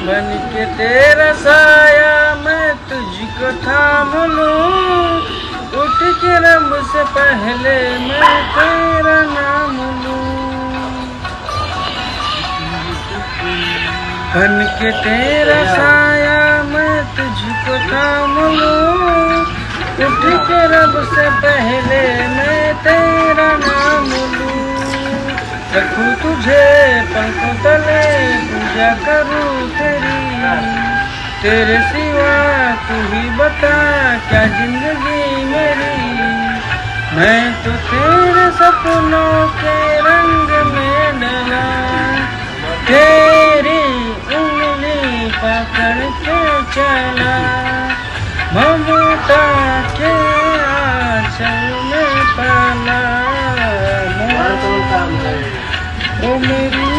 बन के तेरा साया मैं तुझको थाम लूं, उठ के रब से पहले मैं तेरा नाम लूं। बन के तेरा साया मैं तुझको थाम लूं, उठ के रब से पहले मैं तेरा नाम लूं। रखूं तुझे पंखों तले, पूजा करूं तेरी, तेरे सिवा तू ही बता क्या जिंदगी मेरी। मैं तो तेरे सपनों के रंग में ढला, तेरी उंगली पकड़ के चला, ममता के आंचल में पला। ओ मेरी